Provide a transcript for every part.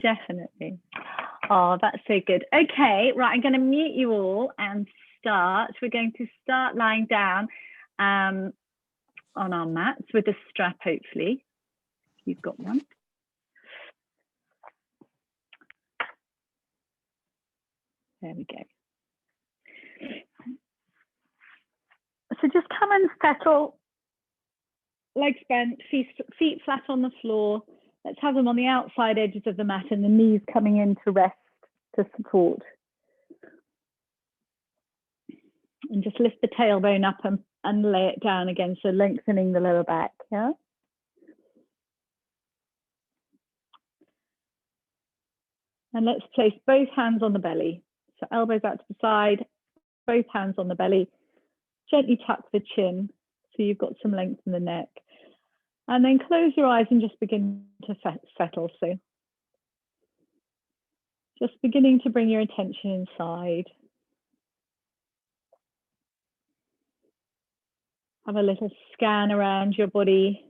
Definitely. Oh, that's so good. Okay, right, I'm going to mute you all and start. We're going to start lying down on our mats with a strap, hopefully. You've got one. There we go. So just come and settle, legs bent, feet flat on the floor. Let's have them on the outside edges of the mat and the knees coming in to rest, to support. And just lift the tailbone up and lay it down again, so lengthening the lower back, yeah? And let's place both hands on the belly. So elbows out to the side, both hands on the belly. Gently tuck the chin so you've got some length in the neck. And then close your eyes and just begin to settle. So just beginning to bring your attention inside. Have a little scan around your body.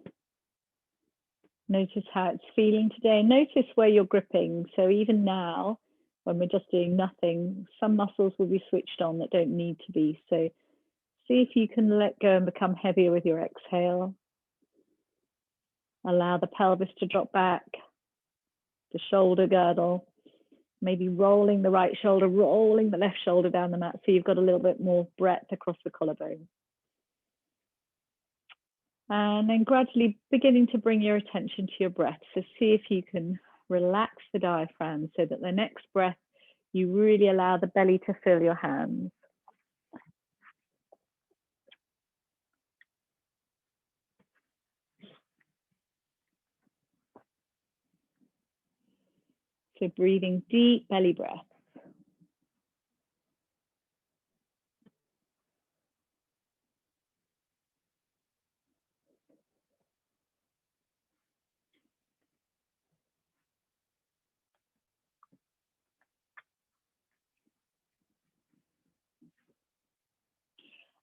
Notice how it's feeling today. Notice where you're gripping. So even now, when we're just doing nothing, some muscles will be switched on that don't need to be. So see if you can let go and become heavier with your exhale. Allow the pelvis to drop back, the shoulder girdle, maybe rolling the right shoulder, rolling the left shoulder down the mat so you've got a little bit more breadth across the collarbone. And then gradually beginning to bring your attention to your breath. So see if you can relax the diaphragm so that the next breath, you really allow the belly to fill your hands. So breathing deep belly breath.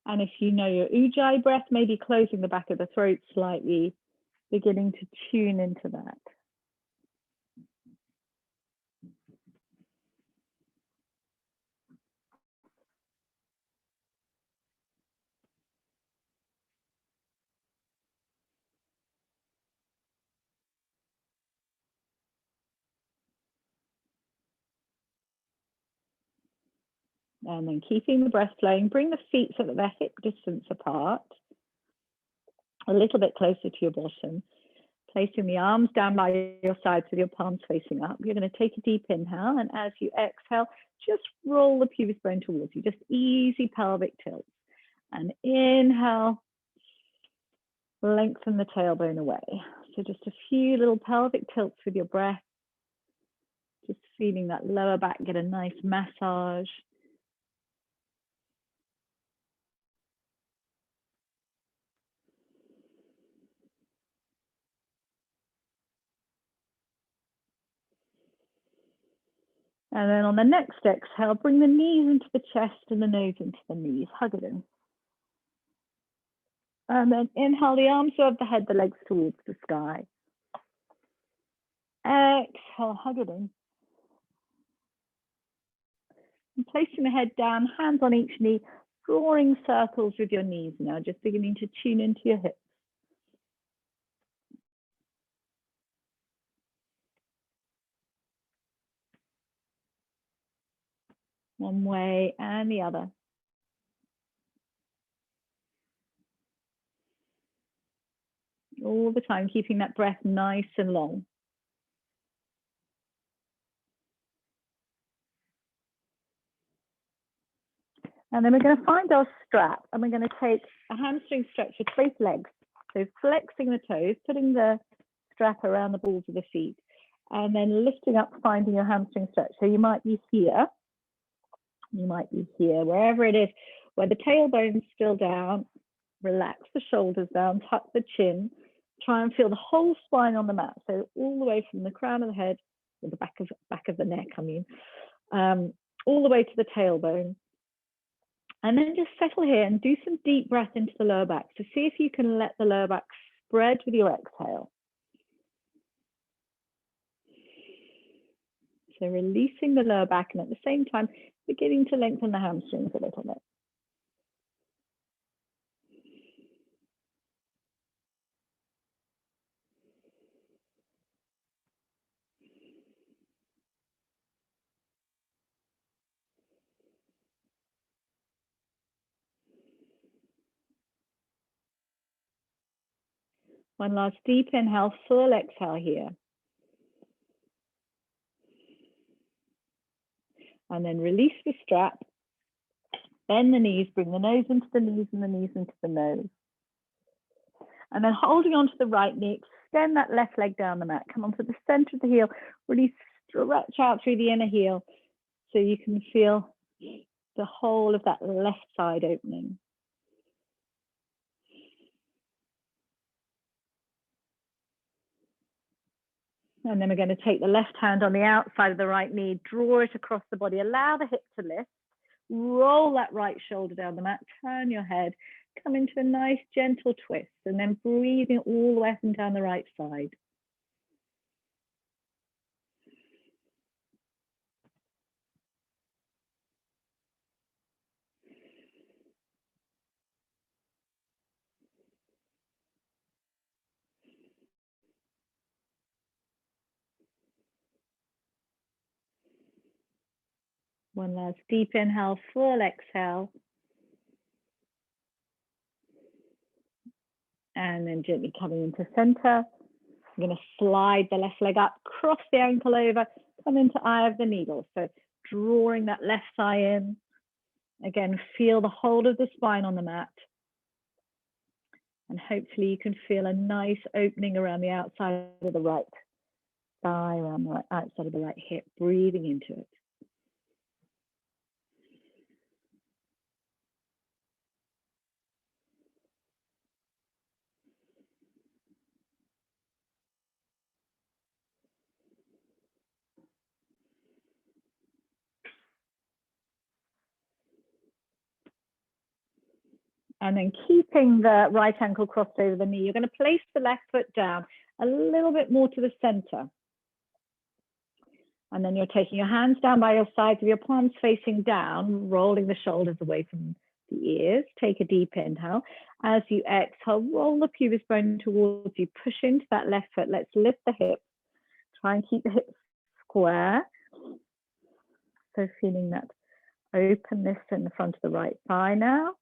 And if you know your Ujjayi breath, maybe closing the back of the throat slightly, beginning to tune into that. And then keeping the breath flowing, bring the feet so that they're hip distance apart, a little bit closer to your bottom. Placing the arms down by your sides with your palms facing up. You're going to take a deep inhale, and as you exhale, just roll the pubic bone towards you, just easy pelvic tilts. And inhale, lengthen the tailbone away. So just a few little pelvic tilts with your breath. Just feeling that lower back get a nice massage. And then on the next exhale, bring the knees into the chest and the nose into the knees. Hug it in. And then inhale, the arms above the head, the legs towards the sky. Exhale, hug it in. And placing the head down, hands on each knee, drawing circles with your knees now, just beginning to tune into your hips. One way and the other. All the time, keeping that breath nice and long. And then we're going to find our strap, and we're going to take a hamstring stretch with both legs. So flexing the toes, putting the strap around the balls of the feet, and then lifting up, finding your hamstring stretch. So you might be here, wherever it is, where the tailbone's still down. Relax the shoulders down, tuck the chin, try and feel the whole spine on the mat. So all the way from the crown of the head, or the back of the neck, all the way to the tailbone. And then just settle here and do some deep breath into the lower back. So see if you can let the lower back spread with your exhale. So releasing the lower back and at the same time, beginning to lengthen the hamstrings a little bit. One last deep inhale, full exhale here. And then release the strap. Bend the knees, bring the nose into the knees and the knees into the nose. And then holding onto the right knee, extend that left leg down the mat. Come onto the center of the heel, really stretch out through the inner heel so you can feel the whole of that left side opening. And then we're going to take the left hand on the outside of the right knee, draw it across the body, allow the hip to lift, roll that right shoulder down the mat, turn your head, come into a nice gentle twist, and then breathing all the way up and down the right side. One last deep inhale, full exhale. And then gently coming into center. I'm going to slide the left leg up, cross the ankle over, come into eye of the needle. So drawing that left thigh in. Again, feel the hold of the spine on the mat. And hopefully you can feel a nice opening around the outside of the right thigh, around the right outside of the right hip, breathing into it. And then keeping the right ankle crossed over the knee, you're going to place the left foot down a little bit more to the center. And then you're taking your hands down by your sides of your palms facing down, rolling the shoulders away from the ears. Take a deep inhale. As you exhale, roll the pubic bone towards you, push into that left foot. Let's lift the hips. Try and keep the hips square. So feeling that openness in the front of the right thigh now.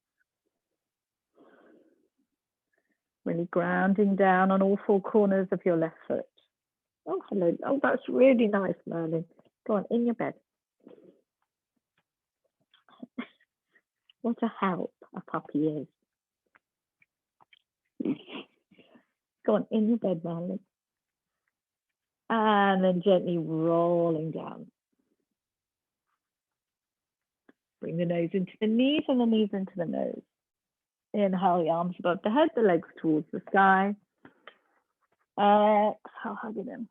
Really grounding down on all four corners of your left foot. Oh, hello. Oh, that's really nice, Merlin. Go on, in your bed. What a help a puppy is. Go on, in your bed, Merlin. And then gently rolling down. Bring the nose into the knees and the knees into the nose. Inhale, the arms above the head, the legs towards the sky. Exhale, hug it in.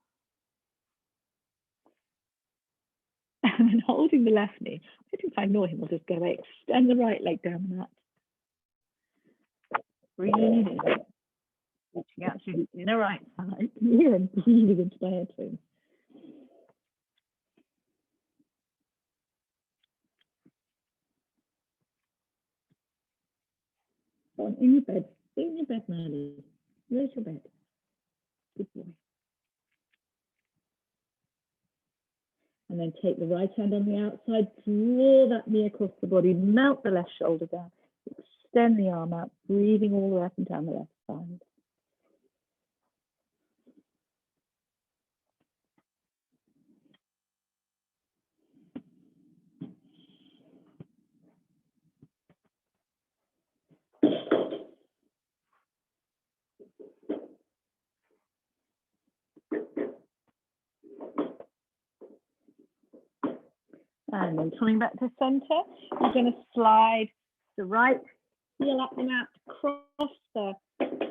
And then holding the left knee. I think if I know him, we'll just go away. Extend the right leg down the mat. Breathe in. Reaching out through the inner right side. Here and breathing into the head too. Go on, in your bed. In your bed, Marley. Where's your bed? Good boy. And then take the right hand on the outside, draw that knee across the body, melt the left shoulder down, extend the arm out, breathing all the way up and down the left side. And then coming back to center, you're going to slide the right heel up the mat, cross the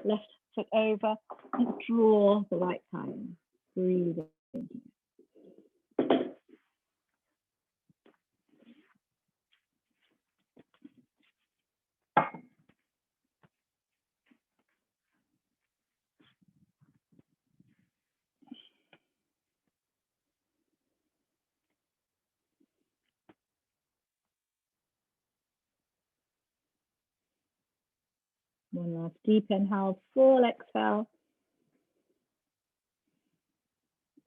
left foot over, and draw the right thigh in. Breathe in. One last deep inhale, full exhale.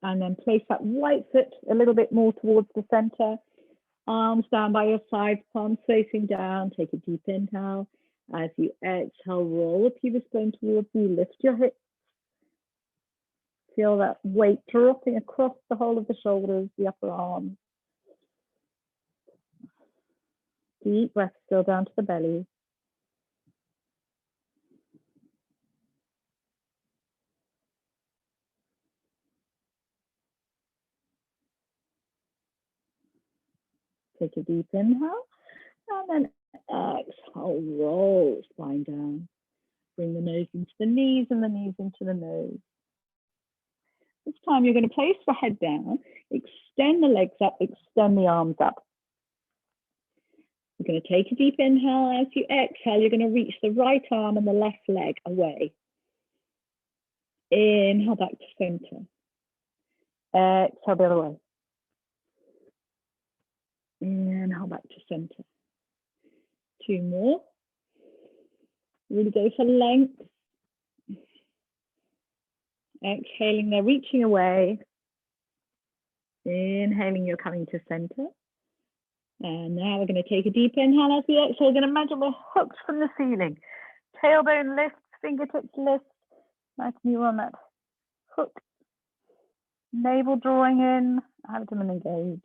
And then place that right foot a little bit more towards the center. Arms down by your sides, palms facing down. Take a deep inhale. As you exhale, roll the pelvis bone towards you. Lift your hips. Feel that weight dropping across the whole of the shoulders, the upper arms. Deep breath still down to the belly. Take a deep inhale. And then exhale, roll spine down. Bring the nose into the knees and the knees into the nose. This time you're going to place the head down, extend the legs up, extend the arms up. You're going to take a deep inhale. As you exhale, you're going to reach the right arm and the left leg away. Inhale back to center. Exhale the other way. Inhale back to center. Two more. Really go for length. Exhaling, they're reaching away. Inhaling, you're coming to center. And now we're going to take a deep inhale as we exhale. We're going to imagine we're hooked from the ceiling. Tailbone lifts, fingertips lift. Imagine you're on that hook. Navel drawing in, abdomen engaged.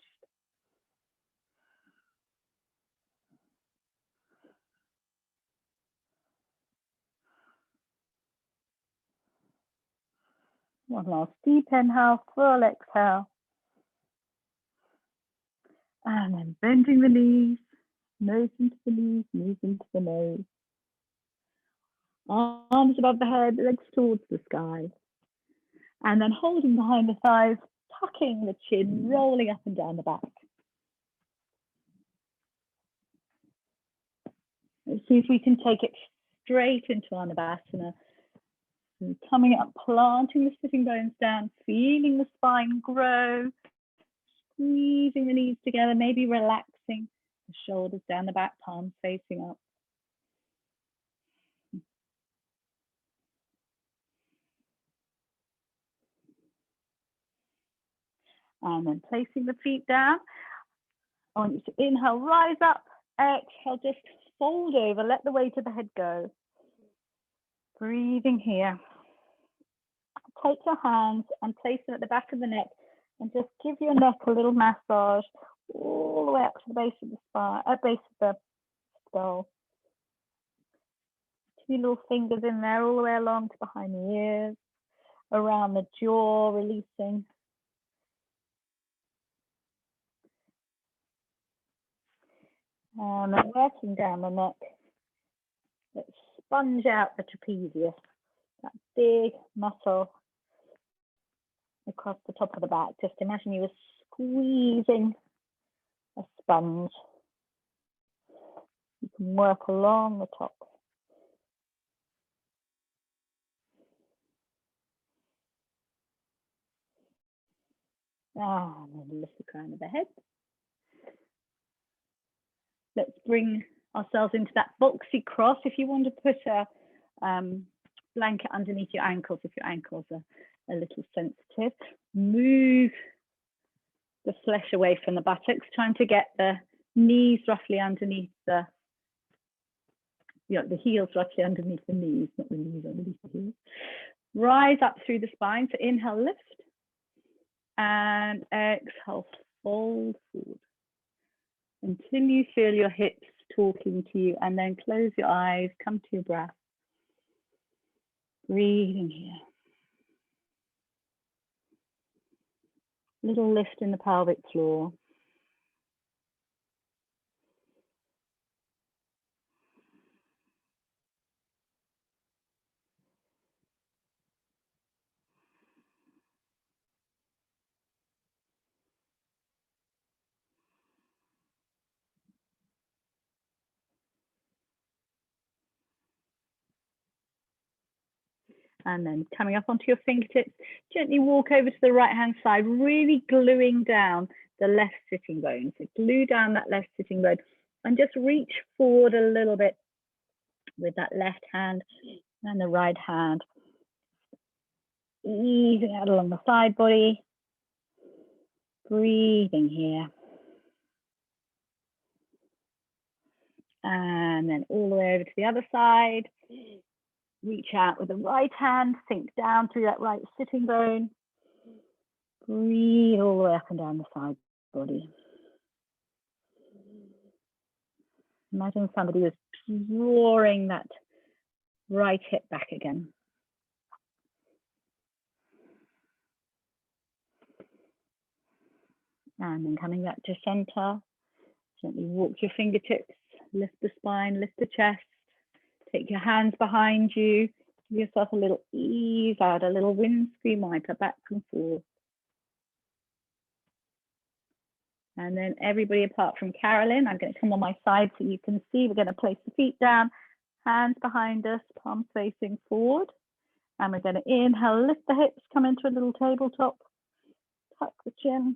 One last deep inhale, full exhale. And then bending the knees, nose into the knees, knees into the nose. Arms above the head, legs towards the sky. And then holding behind the thighs, tucking the chin, rolling up and down the back. Let's see if we can take it straight into Anabhasana. And coming up, planting the sitting bones down, feeling the spine grow, squeezing the knees together, maybe relaxing the shoulders down the back, palms facing up. And then placing the feet down. I want you to inhale, rise up, exhale, just fold over, let the weight of the head go. Breathing here. Take your hands and place them at the back of the neck and just give your neck a little massage all the way up to the base of the spine, base of the skull. Two little fingers in there all the way along to behind the ears, around the jaw, releasing. And then working down the neck. Let's sponge out the trapezius, that big muscle across the top of the back. Just imagine you were squeezing a sponge. You can work along the top. And then lift the crown of the head. Let's bring ourselves into that boxy cross. If you want to put a blanket underneath your ankles, if your ankles are a little sensitive, move the flesh away from the buttocks, trying to get the knees roughly underneath the heels roughly underneath the knees, not the knees underneath the heels. Rise up through the spine. So inhale, lift, and exhale, fold forward until you feel your hips talking to you, and then close your eyes, come to your breath. Breathing here. Little lift in the pelvic floor. And then coming up onto your fingertips, gently walk over to the right-hand side, really gluing down the left sitting bone. So glue down that left sitting bone and just reach forward a little bit with that left hand and the right hand. Easing out along the side body. Breathing here. And then all the way over to the other side. Reach out with the right hand, sink down through that right sitting bone. Breathe all the way up and down the side body. Imagine somebody was drawing that right hip back again. And then coming back to center, gently walk your fingertips, lift the spine, lift the chest, take your hands behind you, give yourself a little ease out, a little windscreen wiper back and forth. And then everybody apart from Carolyn, I'm going to come on my side so you can see. We're going to place the feet down, hands behind us, palms facing forward. And we're going to inhale, lift the hips, come into a little tabletop, tuck the chin.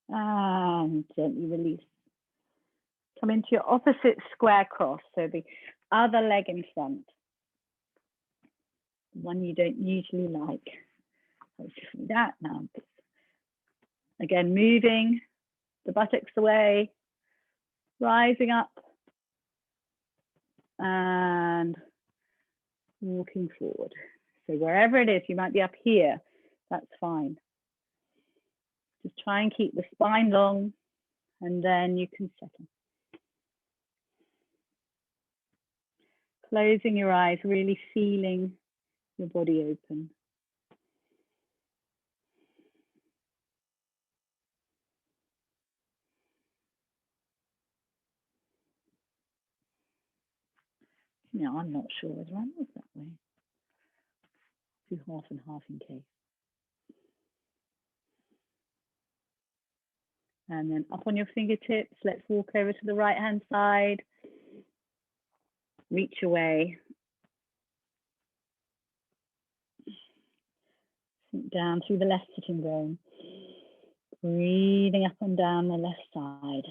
And gently release. Come into your opposite square cross, so the other leg in front. One you don't usually like. Let's just do that now. Again, moving the buttocks away, rising up, and walking forward. So wherever it is, you might be up here, that's fine. Just try and keep the spine long, and then you can settle. Closing your eyes, really feeling your body open. No, I'm not sure whether I was that way. Do half and half in case. And then up on your fingertips, let's walk over to the right hand side. Reach away. Sink down through the left sitting bone. Breathing up and down the left side.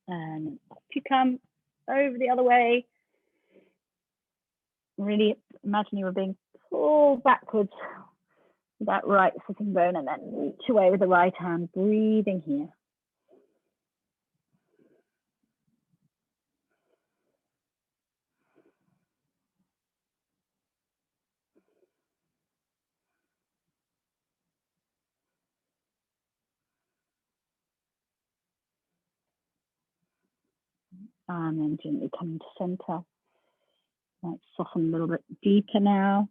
And up you come, over the other way. Really imagine you were being pulled backwards with that right sitting bone, and then reach away with the right hand, breathing here. And then gently coming to center. Might soften a little bit deeper now.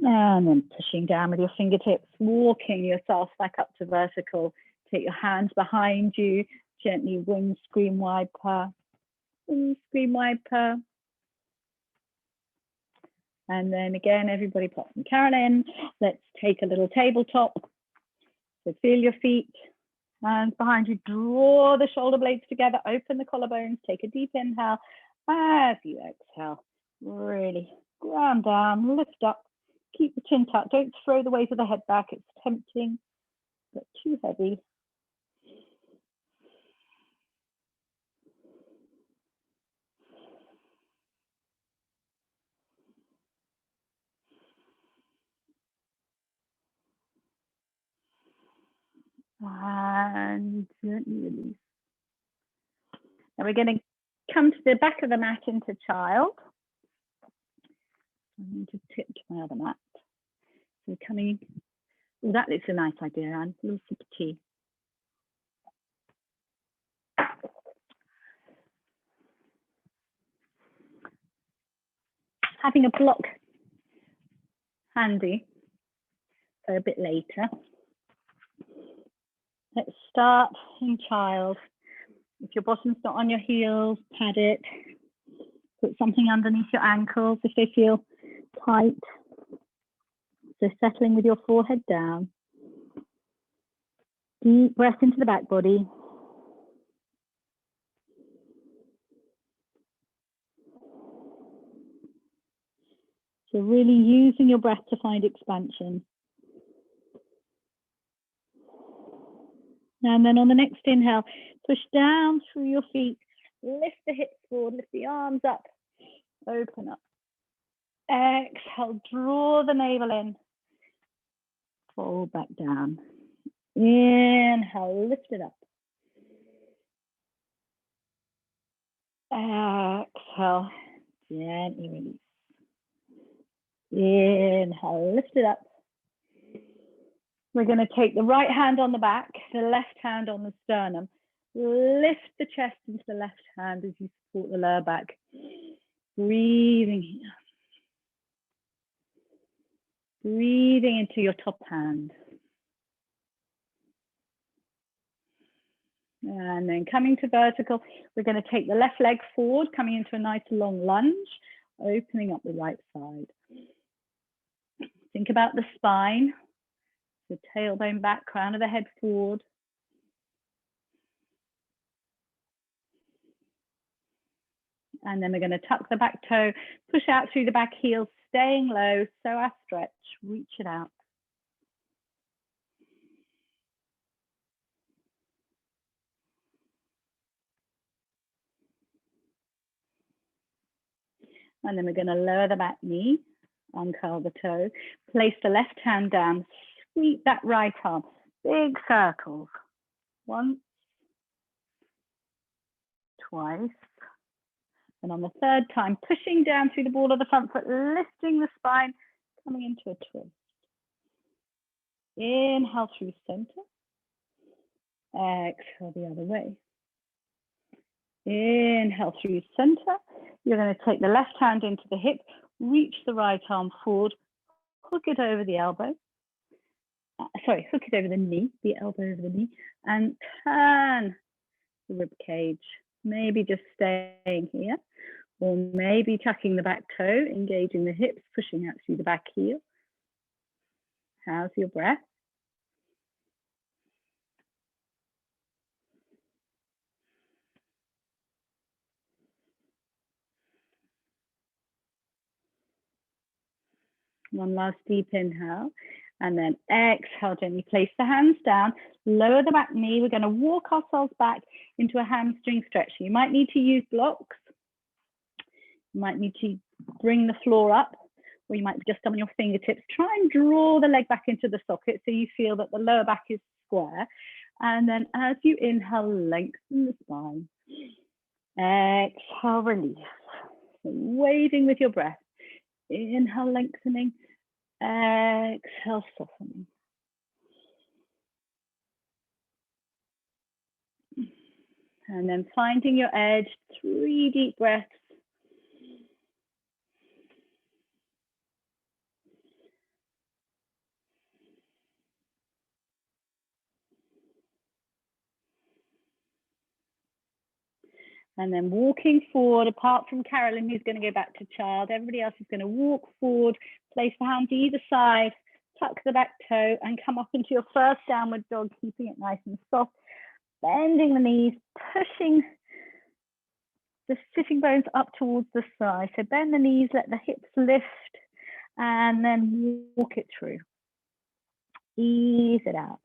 And then pushing down with your fingertips, walking yourself back up to vertical. Take your hands behind you, gently windscreen wiper, windscreen wiper. And then again, everybody pop from Carolyn. Let's take a little tabletop. So feel your feet, hands behind you, draw the shoulder blades together, open the collarbones, take a deep inhale. As you exhale, really ground down, lift up, keep the chin tucked. Don't throw the weight of the head back. It's tempting, but too heavy. And gently release. Now we're going to come to the back of the mat into child. I'm going to tip to my other mat. So coming, oh, that looks a nice idea, Anne. A little sip of tea. Having a block handy for a bit later. Let's start in child. If your bottom's not on your heels, pad it. Put something underneath your ankles if they feel tight. So settling with your forehead down. Deep breath into the back body. So really using your breath to find expansion. And then on the next inhale, push down through your feet, lift the hips forward, lift the arms up, open up. Exhale, draw the navel in, fold back down. Inhale, lift it up. Exhale, gently release. Inhale, lift it up. We're going to take the right hand on the back, the left hand on the sternum. Lift the chest into the left hand as you support the lower back. Breathing here. Breathing into your top hand. And then coming to vertical, we're going to take the left leg forward, coming into a nice long lunge, opening up the right side. Think about the spine, the tailbone back, crown of the head forward. And then we're going to tuck the back toe, push out through the back heel, staying low, so I stretch, reach it out. And then we're going to lower the back knee, uncurl the toe, place the left hand down, sweep that right arm, big circles. Once, twice, and on the third time, pushing down through the ball of the front foot, lifting the spine, coming into a twist. Inhale through center. Exhale the other way. Inhale through center. You're going to take the left hand into the hip, reach the right arm forward, hook it over the elbow. Hook it over the knee, the elbow over the knee, and turn the rib cage. Maybe just staying here, or maybe tucking the back toe, engaging the hips, pushing out through the back heel. How's your breath? One last deep inhale, and then exhale, gently place the hands down, lower the back knee. We're going to walk ourselves back into a hamstring stretch. You might need to use blocks. You might need to bring the floor up, or you might just come on your fingertips. Try and draw the leg back into the socket so you feel that the lower back is square. And then as you inhale, lengthen the spine. Exhale, release. So waving with your breath. Inhale, lengthening. Exhale, softening. And then finding your edge, 3 deep breaths. And then walking forward, apart from Carolyn, who's going to go back to child, everybody else is going to walk forward, place the hands either side, tuck the back toe, and come up into your first downward dog, keeping it nice and soft, bending the knees, pushing the sitting bones up towards the side. So bend the knees, let the hips lift, and then walk it through. Ease it out.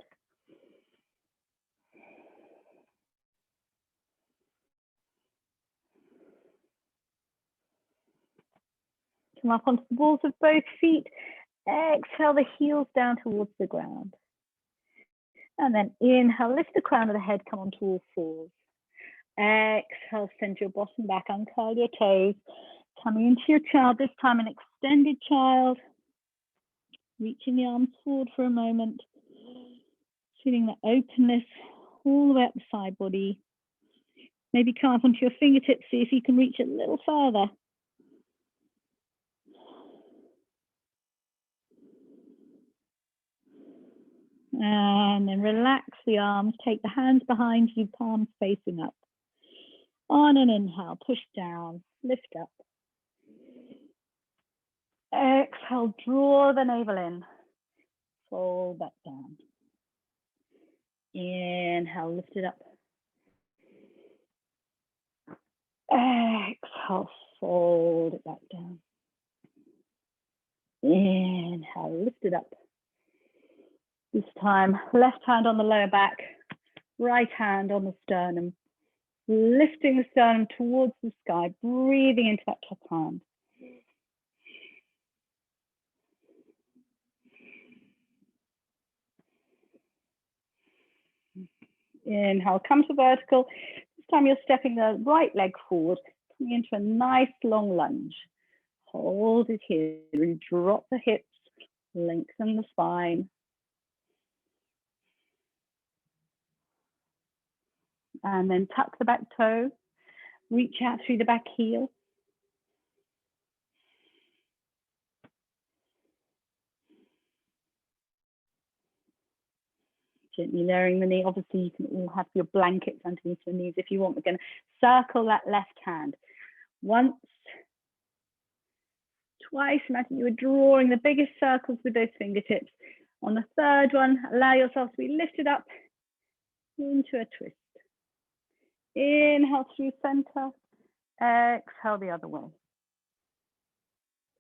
Come up onto the balls of both feet. Exhale the heels down towards the ground. And then inhale, lift the crown of the head, come onto all fours. Exhale, send your bottom back, uncurl your toes. Coming into your child, this time an extended child. Reaching the arms forward for a moment. Feeling the openness all the way up the side body. Maybe come up onto your fingertips, see if you can reach a little further. And then relax the arms, take the hands behind you, palms facing up. On an inhale, push down, lift up. Exhale, draw the navel in, fold back down. Inhale, lift it up. Exhale, fold it back down. Inhale, lift it up. This time, left hand on the lower back, right hand on the sternum. Lifting the sternum towards the sky, breathing into that top hand. Inhale, come to vertical. This time you're stepping the right leg forward, coming into a nice long lunge. Hold it here, and drop the hips, lengthen the spine. And then tuck the back toe, reach out through the back heel. Gently lowering the knee. Obviously, you can all have your blankets underneath your knees if you want. We're going to circle that left hand. Once, twice. Imagine you were drawing the biggest circles with those fingertips. On the third one, allow yourself to be lifted up into a twist. Inhale through center. Exhale the other way.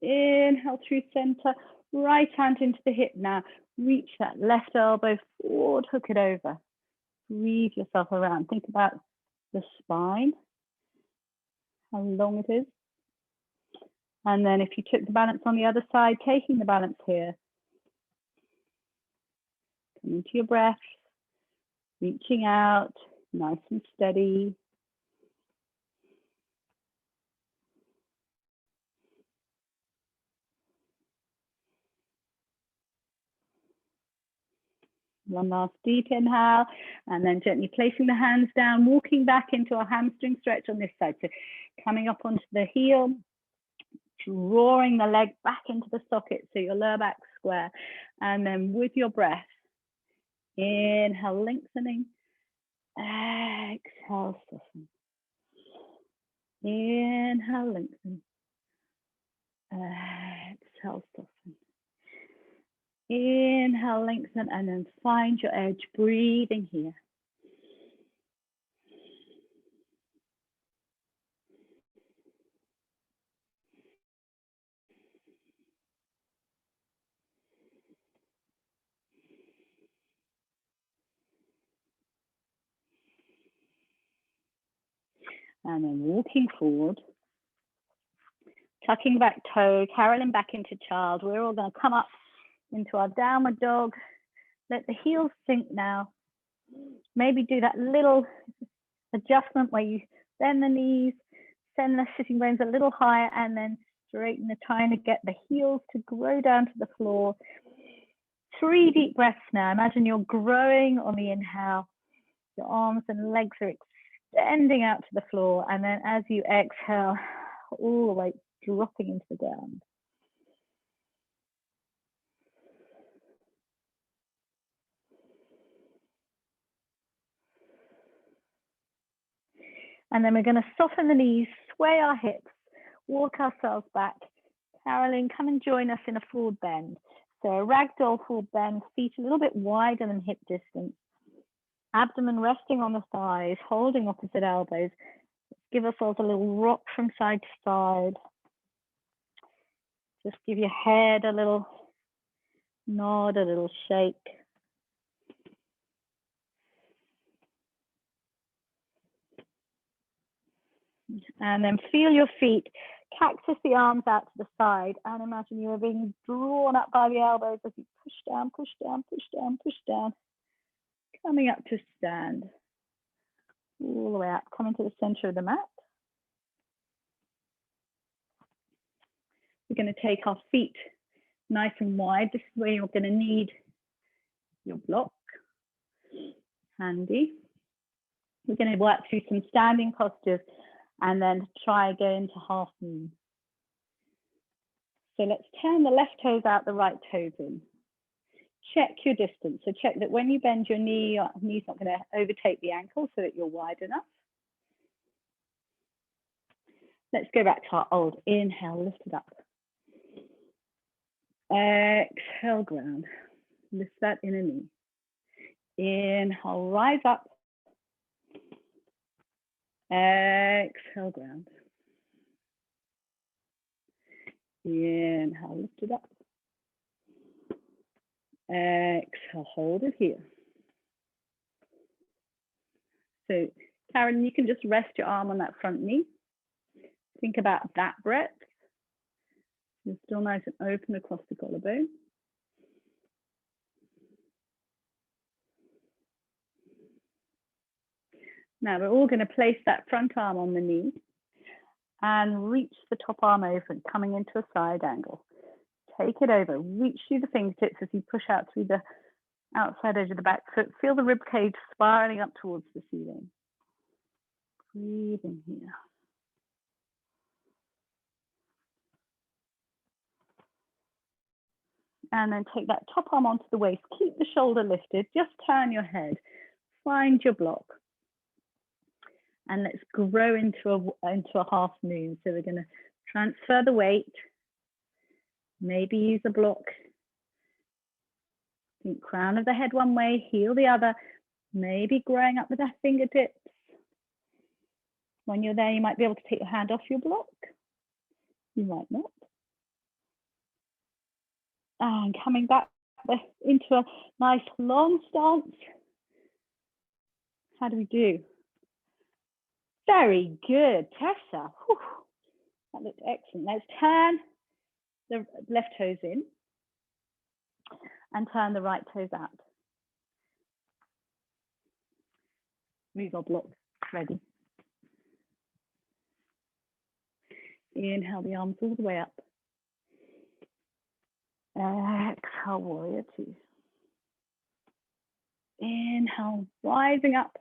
Inhale through center. Right hand into the hip now. Reach that left elbow forward, hook it over. Breathe yourself around. Think about the spine, how long it is. And then if you took the balance on the other side, taking the balance here. Come into your breath, reaching out, nice and steady. One last deep inhale, and then gently placing the hands down, walking back into a hamstring stretch on this side. So coming up onto the heel, drawing the leg back into the socket so your lower back square. And then with your breath, inhale, lengthening. Exhale, soften. Inhale, lengthen. Exhale, soften. Inhale, lengthen, and then find your edge, breathing here. And then walking forward, tucking back toe, caroling back into child. We're all going to come up into our downward dog. Let the heels sink now. Maybe do that little adjustment where you bend the knees, send the sitting bones a little higher, and then straighten the spine to get the heels to grow down to the floor. 3 deep breaths now. Imagine you're growing on the inhale. Your arms and legs are extending out to the floor. And then as you exhale, all the way dropping into the ground. And then we're going to soften the knees, sway our hips, walk ourselves back. Caroline, come and join us in a forward bend. So a ragdoll forward bend, feet a little bit wider than hip distance. Abdomen resting on the thighs, holding opposite elbows. Give ourselves a little rock from side to side. Just give your head a little nod, a little shake. And then feel your feet, cactus the arms out to the side, and imagine you are being drawn up by the elbows as you push down, push down, push down, push down. Coming up to stand. All the way up, coming to the center of the mat. We're going to take our feet nice and wide. This is where you're going to need your block. Handy. We're going to work through some standing postures and then try again to half moon. So let's turn the left toes out, the right toes in. Check your distance. So check that when you bend your knee, your knee's not going to overtake the ankle so that you're wide enough. Let's go back to our old inhale, lift it up. Exhale, ground. Lift that inner knee. Inhale, rise up. Exhale, ground. Inhale, lift it up. Exhale, hold it here. So, Karen, you can just rest your arm on that front knee. Think about that breath. You're still nice and open across the collarbone. Now we're all going to place that front arm on the knee and reach the top arm over and coming into a side angle. Take it over, reach through the fingertips as you push out through the outside edge of the back foot. Feel the rib cage spiraling up towards the ceiling. Breathe in here. And then take that top arm onto the waist. Keep the shoulder lifted. Just turn your head. Find your block. And let's grow into a half moon. So we're going to transfer the weight. Maybe use a block. Think crown of the head one way, heel the other. Maybe growing up with our fingertips. When you're there, you might be able to take your hand off your block. You might not. And coming back into a nice long stance. How do we do? Very good, Tessa. Whew. That looked excellent. Let's turn the left toes in and turn the right toes out. We've got blocks ready. Inhale the arms all the way up. Exhale, warrior two. Inhale, rising up.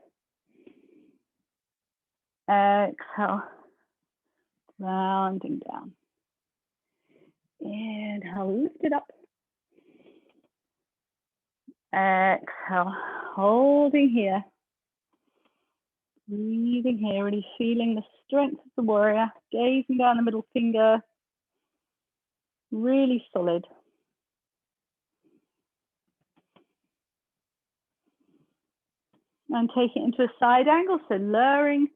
Exhale, rounding down. Inhale, lift it up. Exhale, holding here. Breathing here, really feeling the strength of the warrior. Gazing down the middle finger. Really solid. And take it into a side angle, so lowering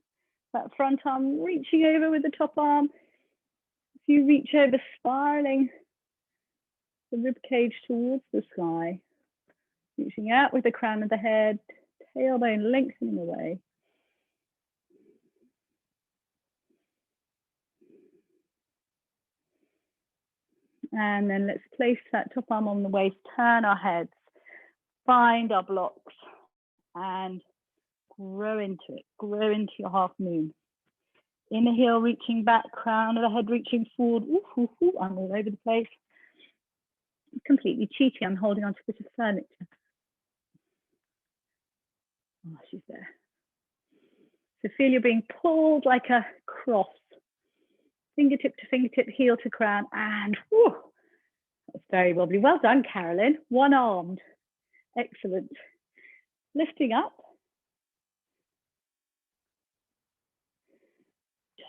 that front arm, reaching over with the top arm. If you reach over, spiraling the rib cage towards the sky. Reaching out with the crown of the head, tailbone lengthening away. And then let's place that top arm on the waist, turn our heads, find our blocks, and grow into it, grow into your half moon. Inner heel reaching back, crown of the head reaching forward. Ooh, ooh, ooh, I'm all over the place. Completely cheeky, I'm holding on to a bit of furniture. Oh, she's there. So feel you're being pulled like a cross. Fingertip to fingertip, heel to crown, and whew, that's very wobbly. Well done, Carolyn. One-armed. Excellent. Lifting up.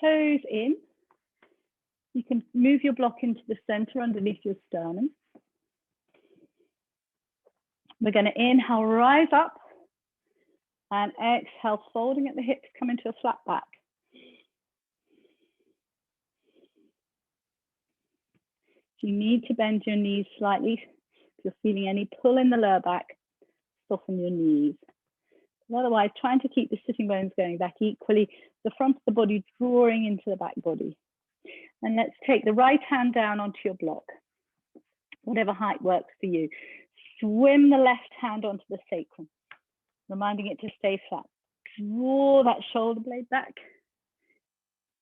Toes in. You can move your block into the center underneath your sternum. We're going to inhale, rise up, and exhale, folding at the hips, come into a flat back. If you need to bend your knees slightly, if you're feeling any pull in the lower back, soften your knees. But otherwise, trying to keep the sitting bones going back equally, the front of the body drawing into the back body. And let's take the right hand down onto your block, whatever height works for you. Swim the left hand onto the sacrum, reminding it to stay flat. Draw that shoulder blade back,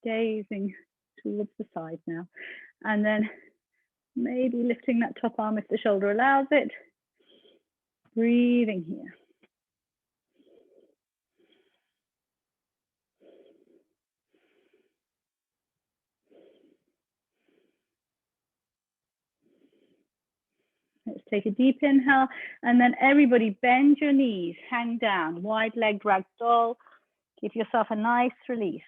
gazing towards the side now. And then maybe lifting that top arm if the shoulder allows it. Breathing here. Let's take a deep inhale, and then everybody bend your knees, hang down, wide leg ragdoll. Give yourself a nice release.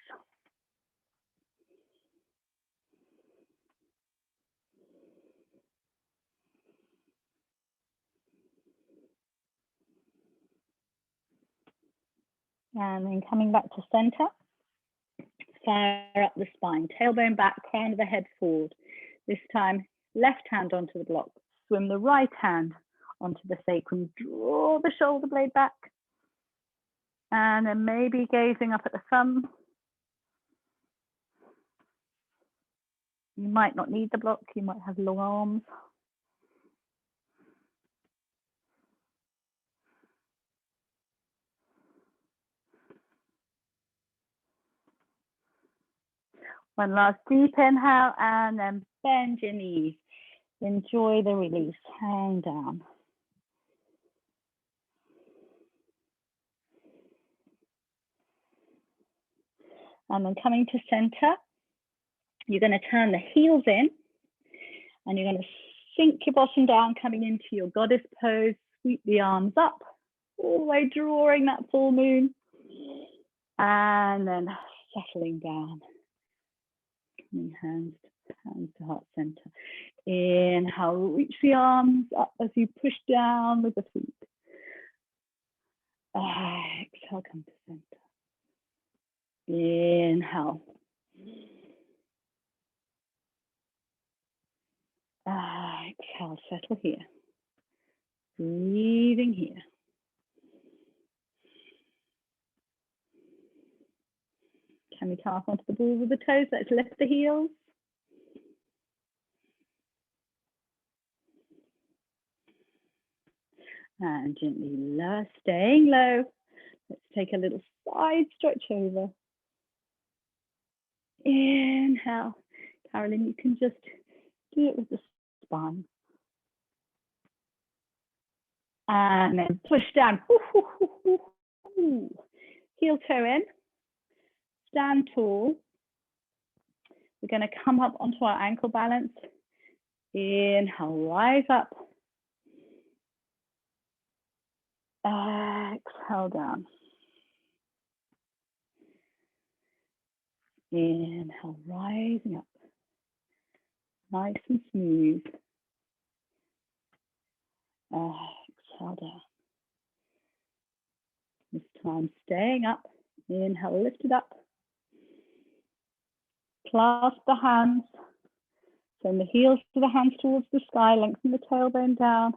And then coming back to center, fire up the spine, tailbone back, crown of the head forward. This time, left hand onto the block, swim the right hand onto the sacrum, draw the shoulder blade back, and then maybe gazing up at the thumb. You might not need the block, you might have long arms. One last deep inhale, and then bend your knees. Enjoy the release, hang down. And then coming to center, you're going to turn the heels in, and you're going to sink your bottom down, coming into your goddess pose, sweep the arms up, all the way drawing that full moon, and then settling down. Hands to heart center. Inhale, reach the arms up as you push down with the feet. Exhale, come to center. Inhale. Exhale, settle here. Breathing here. Can we come up onto the balls of the toes? Let's lift the heels. And gently lower, staying low. Let's take a little side stretch over. Inhale. Carolyn, you can just do it with the spine. And then push down. Heel toe in. Stand tall. We're going to come up onto our ankle balance. Inhale, rise up. Exhale down. Inhale, rising up. Nice and smooth. Exhale down. This time staying up. Inhale, lift it up. Clasp the hands. Send the heels to the hands towards the sky. Lengthen the tailbone down.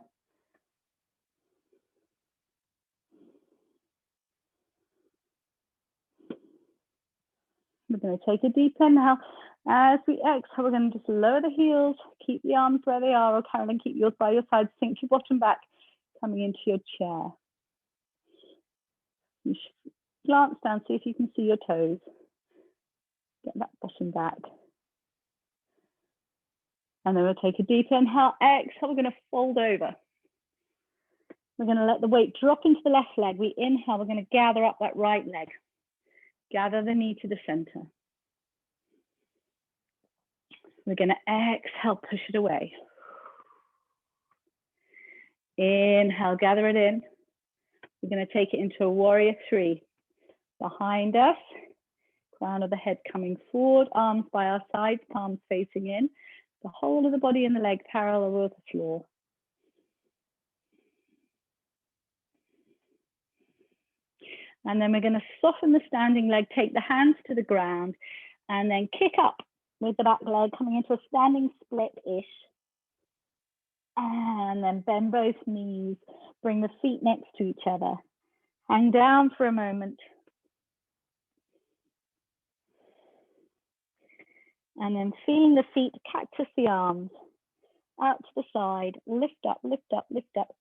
We're going to take a deep inhale. As we exhale, we're going to just lower the heels. Keep the arms where they are, or Carolyn, keep yours by your side. Sink your bottom back, coming into your chair. You should glance down, see if you can see your toes. Get that bottom back. And then we'll take a deep inhale. Exhale, we're going to fold over. We're going to let the weight drop into the left leg. We inhale, we're going to gather up that right leg. Gather the knee to the center. We're going to exhale, push it away. Inhale, gather it in. We're going to take it into a warrior three. Behind us, crown of the head coming forward, arms by our sides, palms facing in. The whole of the body and the leg parallel with the floor. And then we're going to soften the standing leg, take the hands to the ground, and then kick up with the back leg, coming into a standing split-ish. And then bend both knees, bring the feet next to each other. Hang down for a moment. And then feeling the feet, cactus the arms, out to the side, lift up, lift up, lift up.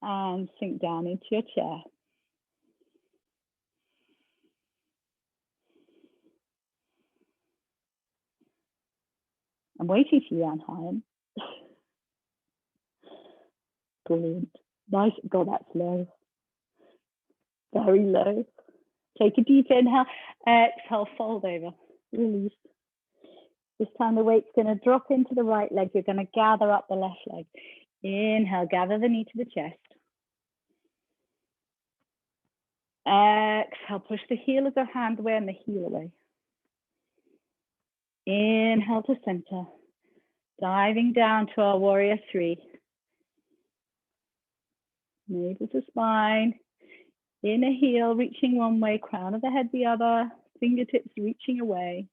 And sink down into your chair. I'm waiting for you, Anne Hyam. Brilliant. Nice. God, that's low. Very low. Take a deep inhale. Exhale, fold over. Release. This time the weight's going to drop into the right leg. You're going to gather up the left leg. Inhale, gather the knee to the chest. Exhale, push the heel of the hand away and the heel away. Inhale to center. Diving down to our warrior three. navel to spine, inner heel reaching one way, crown of the head the other, fingertips reaching away.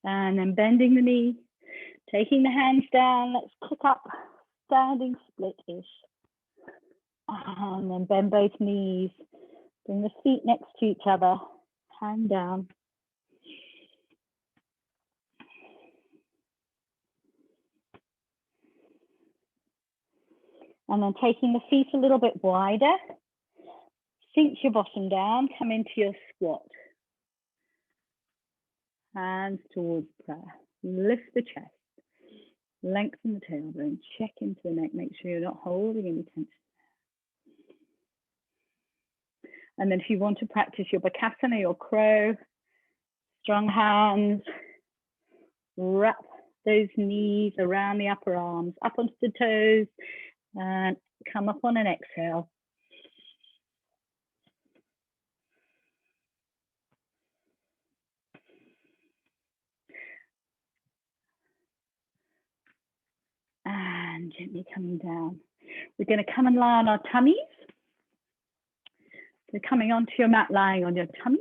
And then bending the knee, taking the hands down, let's kick up, standing split-ish. And then bend both knees, bring the feet next to each other, hand down. And then taking the feet a little bit wider, sink your bottom down, come into your squat. Hands towards prayer. Lift the chest. Lengthen the tailbone. Check into the neck. Make sure you're not holding any tension. And then if you want to practice your Bakasana, your crow, strong hands, wrap those knees around the upper arms, up onto the toes, and come up on an exhale. And gently coming down. We're going to come and lie on our tummies. So coming onto your mat, lying on your tummy.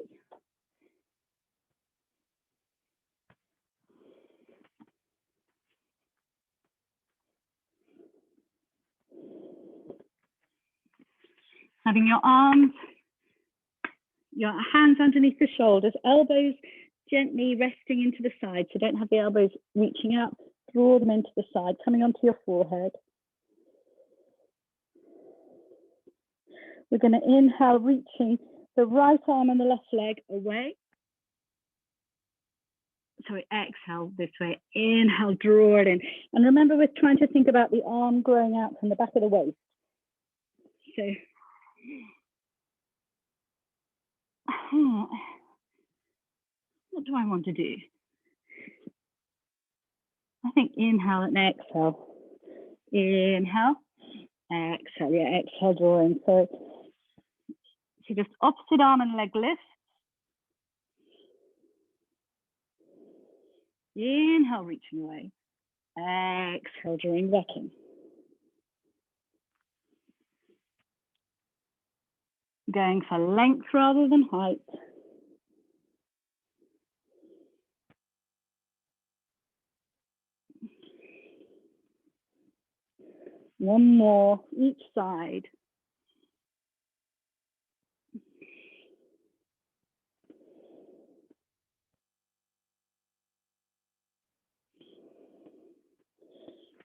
Having your arms, your hands underneath the shoulders, elbows gently resting into the side. So don't have the elbows reaching up. Draw them into the side, coming onto your forehead. We're going to inhale, reaching the right arm and the left leg away. Sorry, exhale this way. Inhale, draw it in. And remember, we're trying to think about the arm growing out from the back of the waist. So, what do I want to do? I think inhale and exhale. Inhale, exhale. Yeah, exhale, draw in. So just opposite arm and leg lift. Inhale, reaching away. Exhale, drawing back in. Going for length rather than height. One more, each side.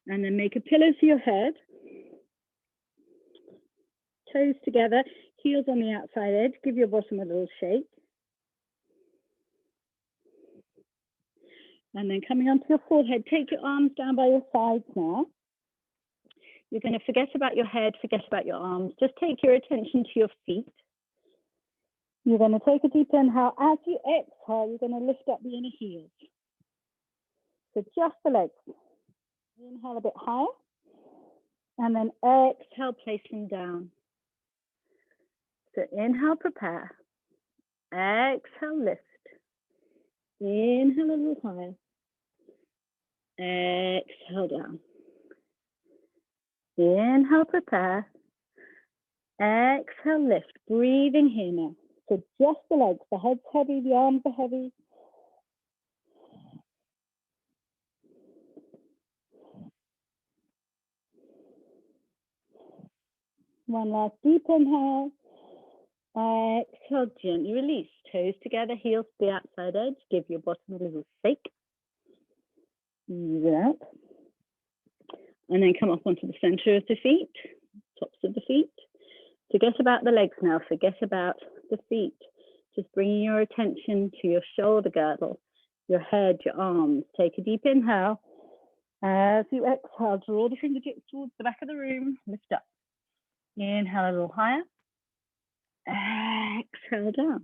And then make a pillow for your head. Toes together, heels on the outside edge. Give your bottom a little shake. And then coming onto your forehead, take your arms down by your sides now. You're going to forget about your head, forget about your arms. Just take your attention to your feet. You're going to take a deep inhale. As you exhale, you're going to lift up the inner heels. So just the legs. Inhale a bit higher. And then exhale, place them down. So inhale, prepare. Exhale, lift. Inhale a little higher. Exhale down. Inhale, prepare. Exhale, lift. Breathing here now. So just the legs. The head's heavy, the arms are heavy. One last deep inhale. Exhale, gently release. Toes together, heels to the outside edge. Give your bottom a little shake. Ease it out. And then come up onto the center of the feet, tops of the feet. Forget about the legs now. Forget about the feet. Just bringing your attention to your shoulder girdle, your head, your arms. Take a deep inhale. As you exhale, draw the fingertips towards the back of the room. Lift up. Inhale a little higher. Exhale down.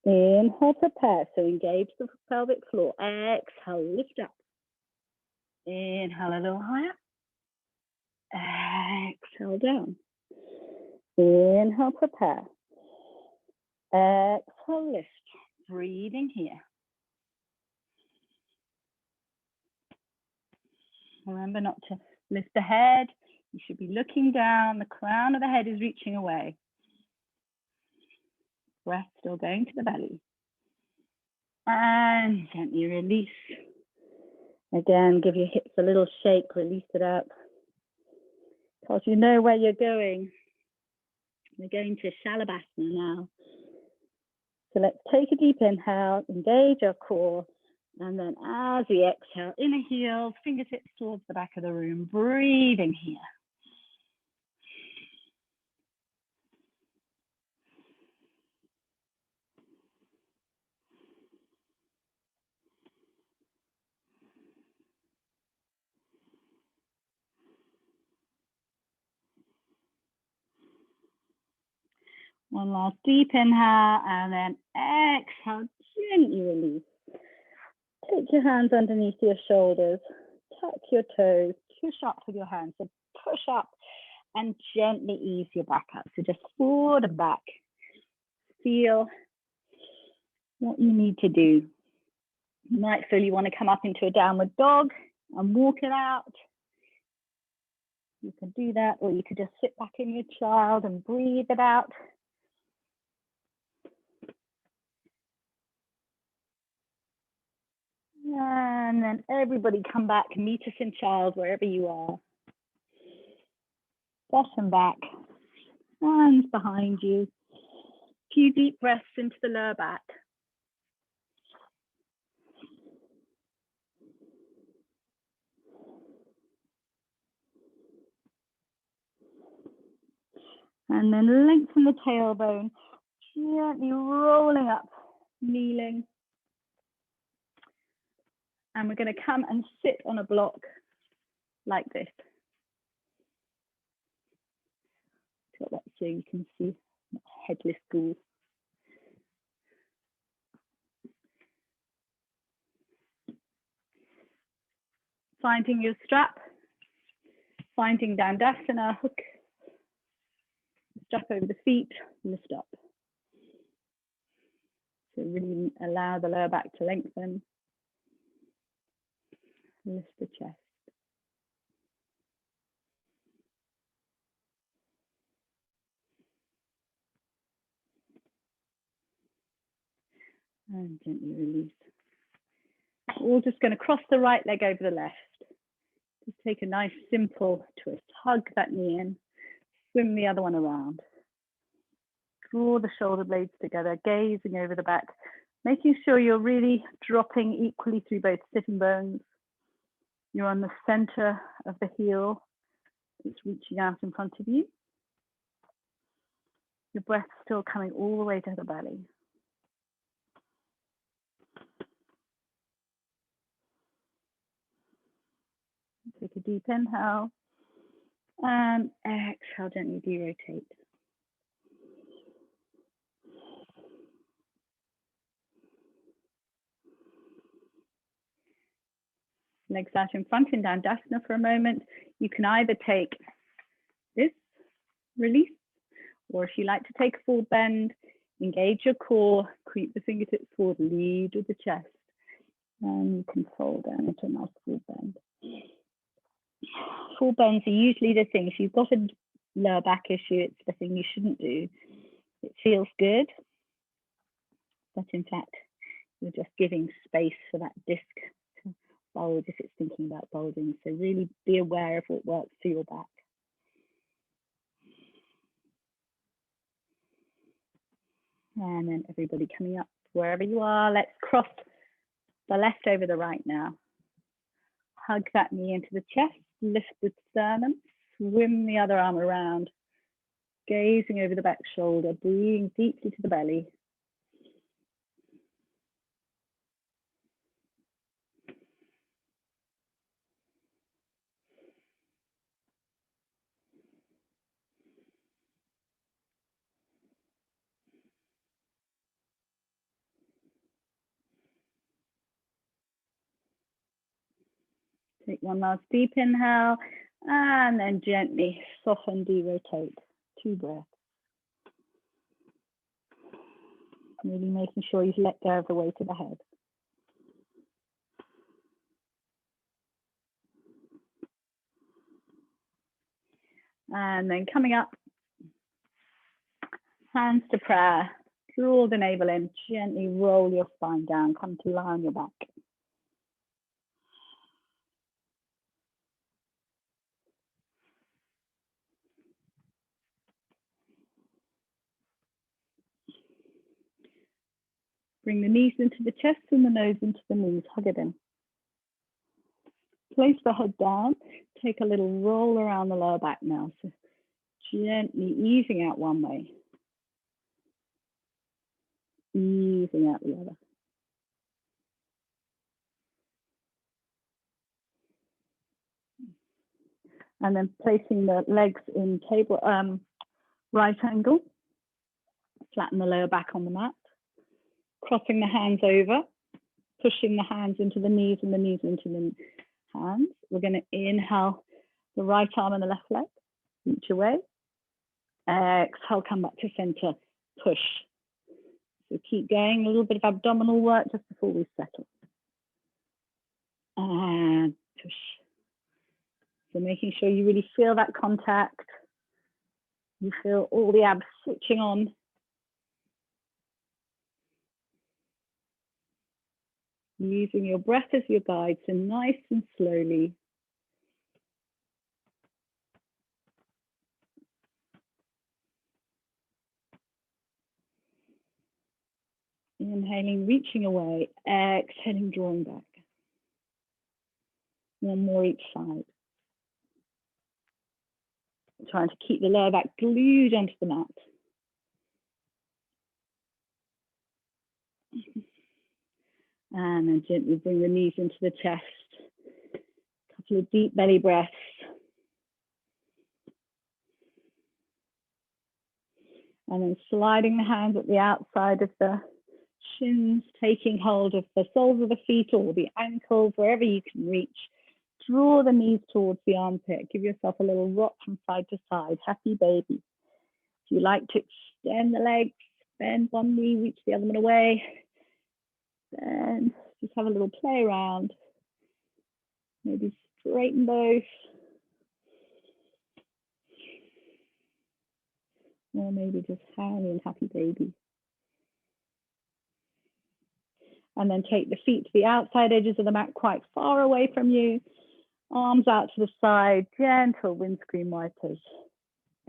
Inhale, prepare. So engage the pelvic floor. Exhale, lift up. Inhale a little higher. Exhale down. Inhale, prepare. Exhale, lift. Breathing here. Remember not to lift the head. You should be looking down. The crown of the head is reaching away. Breath still going to the belly. And gently release. Again, give your hips a little shake, release it up. Because you know where you're going. We're going to Shalabhasana now. So let's take a deep inhale, engage our core, and then as we exhale, inner heels, fingertips towards the back of the room, breathing here. One last deep inhale, and then exhale, gently release. Take your hands underneath your shoulders, tuck your toes, push up with your hands. So push up and gently ease your back up. So just forward and back. Feel what you need to do. You might feel you want to come up into a downward dog and walk it out. You can do that, or you could just sit back in your child and breathe it out. And then everybody come back, meet us in child wherever you are. Bottom back, hands behind you. A few deep breaths into the lower back. And then lengthen the tailbone, gently rolling up, kneeling. And we're going to come and sit on a block like this. Got that so you can see headless ghoul. Finding your strap, finding Dandasana, hook, strap over the feet, lift up. So really allow the lower back to lengthen. Lift the chest. And gently release. We're just going to cross the right leg over the left. Just take a nice simple twist. Hug that knee in. Swim the other one around. Draw the shoulder blades together, gazing over the back, making sure you're really dropping equally through both sitting bones. You're on the center of the heel. It's reaching out in front of you. Your breath still coming all the way to the belly. Take a deep inhale and exhale, gently derotate. Legs out in front in Dandasana for a moment. You can either take this, release, or if you like to take a full bend, engage your core, creep the fingertips forward, lead with the chest, and you can fold down into a nice full bend. Full bends are usually the thing. If you've got a lower back issue, it's the thing you shouldn't do. It feels good, but in fact, you're just giving space for that disc to bulge if it's thinking about bulging. So really be aware of what works for your back. And then everybody coming up wherever you are. Let's cross the left over the right now. Hug that knee into the chest, lift the sternum, swim the other arm around, gazing over the back shoulder, breathing deeply to the belly. Take one last deep inhale, and then gently soften, derotate. 2 breaths. Really making sure you've let go of the weight of the head. And then coming up, hands to prayer. Draw the navel in, gently roll your spine down, come to lie on your back. Bring the knees into the chest and the nose into the knees, hug it in. Place the head down, take a little roll around the lower back now. So gently easing out one way, easing out the other. And then placing the legs in table, right angle, flatten the lower back on the mat, crossing the hands over, pushing the hands into the knees and the knees into the hands. We're going to inhale the right arm and the left leg, reach away. Exhale, come back to center, push. So keep going, a little bit of abdominal work just before we settle. And push. So making sure you really feel that contact. You feel all the abs switching on. Using your breath as your guide, so nice and slowly. Inhaling, reaching away, exhaling, drawing back. One more each side. Trying to keep the lower back glued onto the mat. And then gently bring the knees into the chest. A couple of deep belly breaths. And then sliding the hands at the outside of the shins, taking hold of the soles of the feet or the ankles, wherever you can reach. Draw the knees towards the armpit. Give yourself a little rock from side to side. Happy baby. If you like to extend the legs, bend one knee, reach the other one away. Then just have a little play around. Maybe straighten both. Or maybe just hang in happy baby. And then take the feet to the outside edges of the mat quite far away from you. Arms out to the side, gentle windscreen wipers.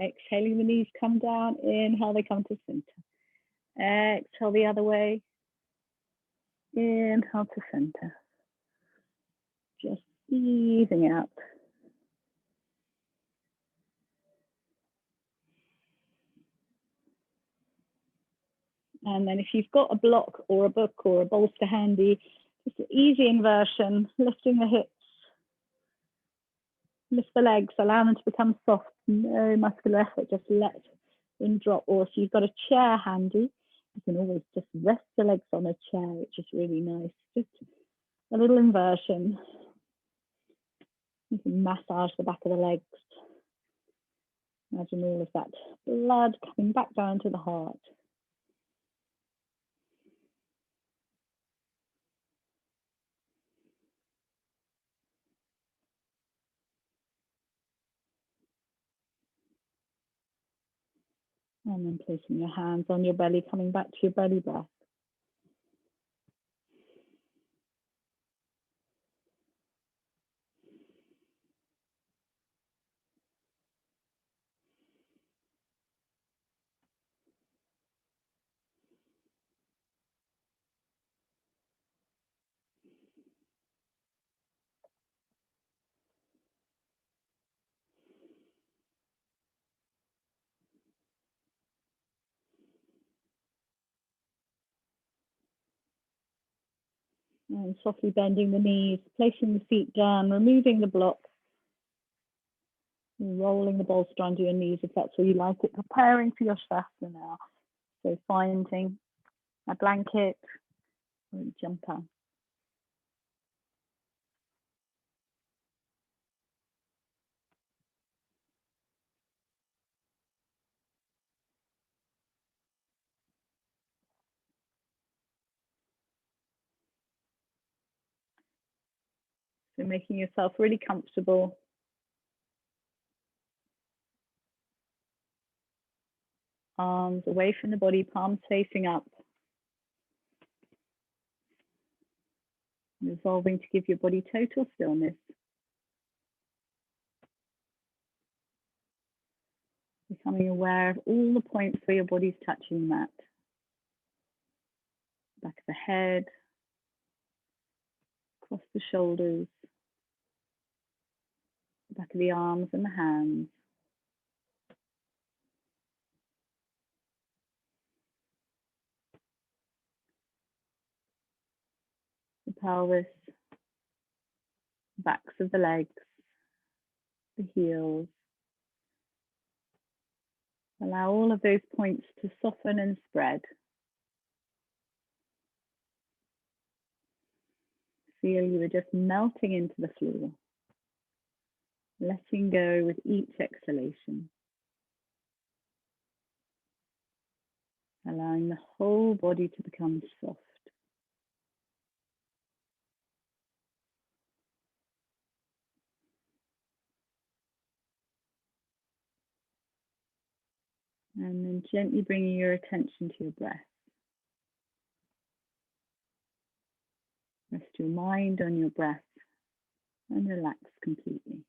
Exhaling, the knees come down. Inhale, they come to center. Exhale the other way. Inhale to center. Just easing out. And then if you've got a block or a book or a bolster handy, just an easy inversion, lifting the hips, lift the legs, allow them to become soft, no muscular effort, just let them drop. Or if you've got a chair handy, you can always just rest the legs on a chair, which is really nice. Just a little inversion. You can massage the back of the legs. Imagine all of that blood coming back down to the heart. And then placing your hands on your belly, coming back to your belly breath. And softly bending the knees, placing the feet down, removing the block, rolling the bolster under your knees if that's where you like it, preparing for your Shavasana now. So finding a blanket or a jumper. So making yourself really comfortable. arms away from the body, palms facing up. Resolving to give your body total stillness. Becoming aware of all the points where your body's touching the mat. Back of the head, across the shoulders, back of the arms and the hands. The pelvis, backs of the legs, the heels. Allow all of those points to soften and spread. Feel you are just melting into the floor, letting go with each exhalation. Allowing the whole body to become soft. And then gently bringing your attention to your breath. Rest your mind on your breath and relax completely.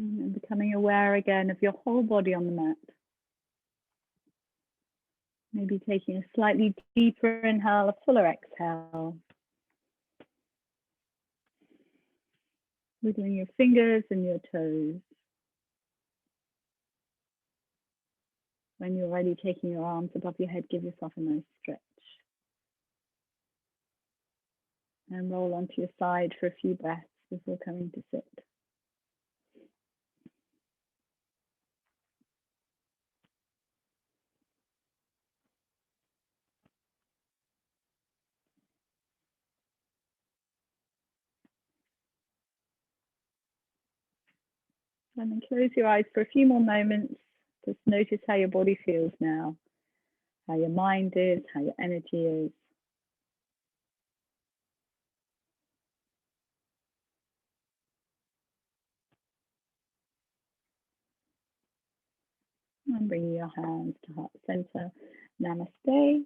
And becoming aware again of your whole body on the mat. Maybe taking a slightly deeper inhale, a fuller exhale. Wiggling your fingers and your toes. When you're ready, taking your arms above your head, give yourself a nice stretch. And roll onto your side for a few breaths before coming to sit. And then close your eyes for a few more moments. Just notice how your body feels now, how your mind is, how your energy is. And bringing your hands to heart center. Namaste.